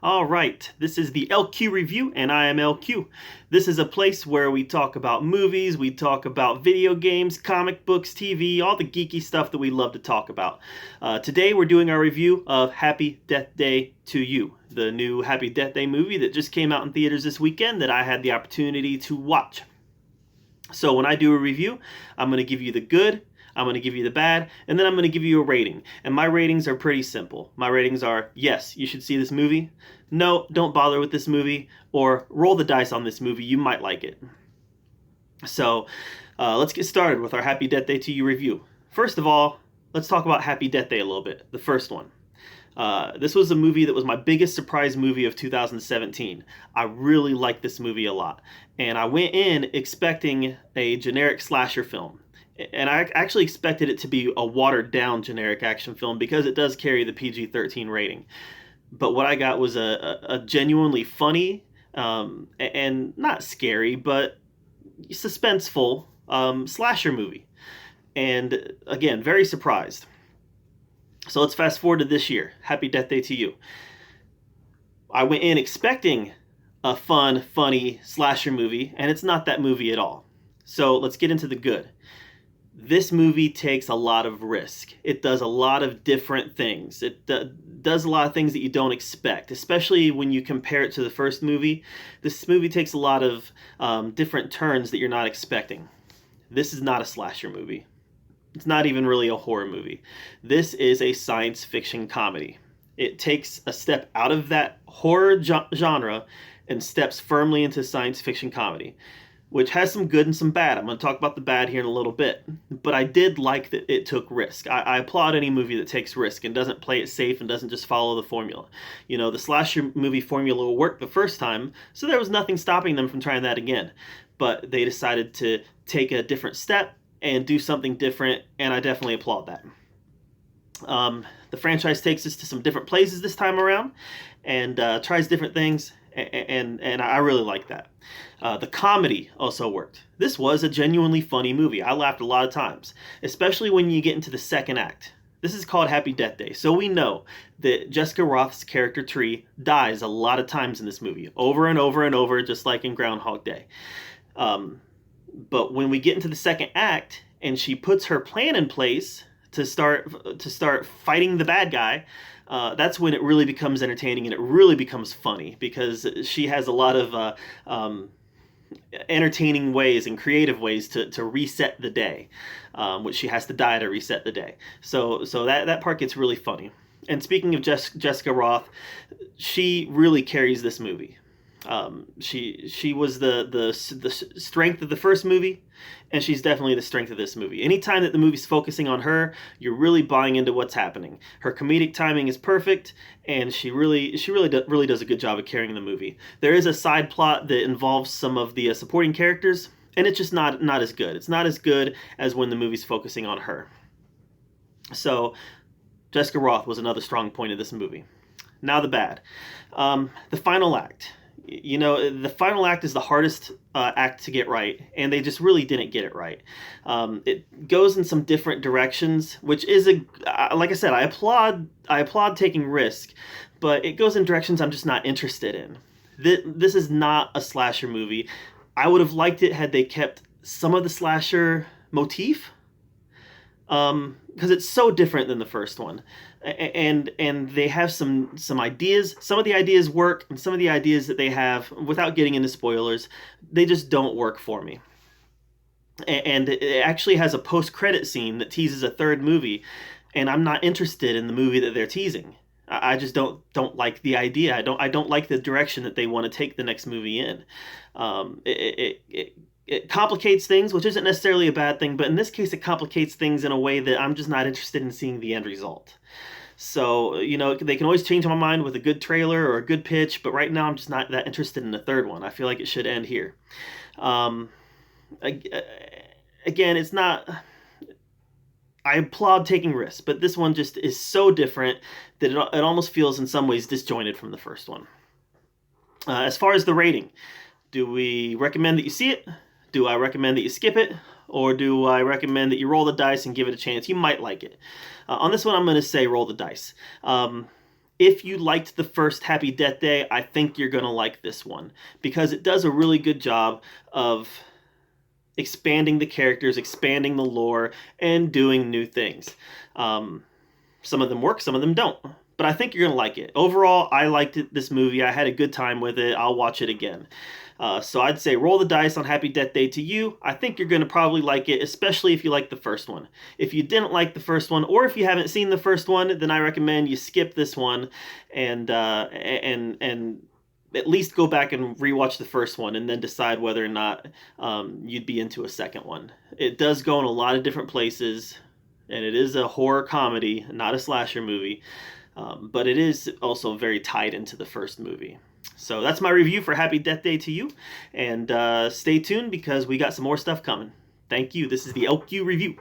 All right, this is the LQ review, and I am LQ. This is a place where we talk about movies, we talk about video games, comic books, TV, all the geeky stuff that we love to talk about. Today we're doing our review of Happy Death Day to You, the new Happy Death Day movie that just came out in theaters this weekend that I had the opportunity to watch. So when I do a review, I'm going to give you the good, I'm going to give you the bad, and then I'm going to give you a rating. And my ratings are pretty simple. My ratings are, yes, you should see this movie. No, don't bother with this movie. Or roll the dice on this movie. You might like it. So let's get started with our Happy Death Day to You review. First of all, let's talk about Happy Death Day a little bit. The first one. This was a movie that was my biggest surprise movie of 2017. I really liked this movie a lot. And I went in expecting a generic slasher film. And I actually expected it to be a watered down generic action film because it does carry the PG-13 rating. But what I got was a genuinely funny and not scary, but suspenseful slasher movie. And again, very surprised. So let's fast forward to this year. Happy Death Day to You. I went in expecting a fun, funny slasher movie, and it's not that movie at all. So let's get into the good. This movie takes a lot of risk. It does a lot of different things. It does a lot of things that you don't expect, especially when you compare it to the first movie. This movie takes a lot of different turns that you're not expecting. This is not a slasher movie. It's not even really a horror movie. This is a science fiction comedy. It takes a step out of that horror genre and steps firmly into science fiction comedy, which has some good and some bad. I'm going to talk about the bad here in a little bit. But I did like that it took risk. I applaud any movie that takes risk and doesn't play it safe and doesn't just follow the formula. You know, the slasher movie formula worked the first time, so there was nothing stopping them from trying that again. But they decided to take a different step and do something different, and I definitely applaud that. The franchise takes us to some different places this time around and tries different things, and I really like that. The comedy also worked. This was a genuinely funny movie. I laughed a lot of times, especially when you get into the second act. This is called Happy Death Day, so we know that Jessica Rothe's character Tree dies a lot of times in this movie, over and over and over, just like in Groundhog Day. But when we get into the second act and she puts her plan in place to start fighting the bad guy, that's when it really becomes entertaining and it really becomes funny because she has a lot of entertaining ways and creative ways to reset the day, which she has to die to reset the day. So that part gets really funny. And speaking of Jessica Rothe, she really carries this movie. She was the strength of the first movie, and she's definitely the strength of this movie. Anytime that the movie's focusing on her, you're really buying into what's happening. Her comedic timing is perfect, and she really does a good job of carrying the movie. There is a side plot that involves some of the supporting characters, and it's just not as good. It's not as good as when the movie's focusing on her. So Jessica Rothe was another strong point of this movie. Now the bad. The final act. You know, the final act is the hardest act to get right, and they just really didn't get it right. It goes in some different directions, which is like I said, I applaud taking risk, but it goes in directions I'm just not interested in. This is not a slasher movie. I would have liked it had they kept some of the slasher motif, because it's so different than the first one, and they have some ideas. Some of the ideas work, and some of the ideas that they have, without getting into spoilers, they just don't work for me. And it actually has a post-credit scene that teases a third movie, and I'm not interested in the movie that they're teasing. I just don't like the idea. I don't like the direction that they want to take the next movie in. It complicates things, which isn't necessarily a bad thing, but in this case, it complicates things in a way that I'm just not interested in seeing the end result. So, you know, they can always change my mind with a good trailer or a good pitch, but right now I'm just not that interested in the third one. I feel like it should end here. Again, it's not... I applaud taking risks, but this one just is so different that it almost feels in some ways disjointed from the first one. As far as the rating, do we recommend that you see it? Do I recommend that you skip it? Or do I recommend that you roll the dice and give it a chance? You might like it. On this one, I'm going to say roll the dice. if you liked the first Happy Death Day, I think you're going to like this one because it does a really good job of expanding the characters, expanding the lore, and doing new things. Some of them work, some of them don't. But I think you're going to like it. Overall, I liked this movie. I had a good time with it. I'll watch it again. So I'd say roll the dice on Happy Death Day to you. I think you're going to probably like it, especially if you like the first one. If you didn't like the first one, or if you haven't seen the first one, then I recommend you skip this one and at least go back and rewatch the first one and then decide whether or not you'd be into a second one. It does go in a lot of different places, and it is a horror comedy, not a slasher movie, but it is also very tied into the first movie. So that's my review for Happy Death Day to you, and stay tuned because we got some more stuff coming. Thank you. This is the LQ Review.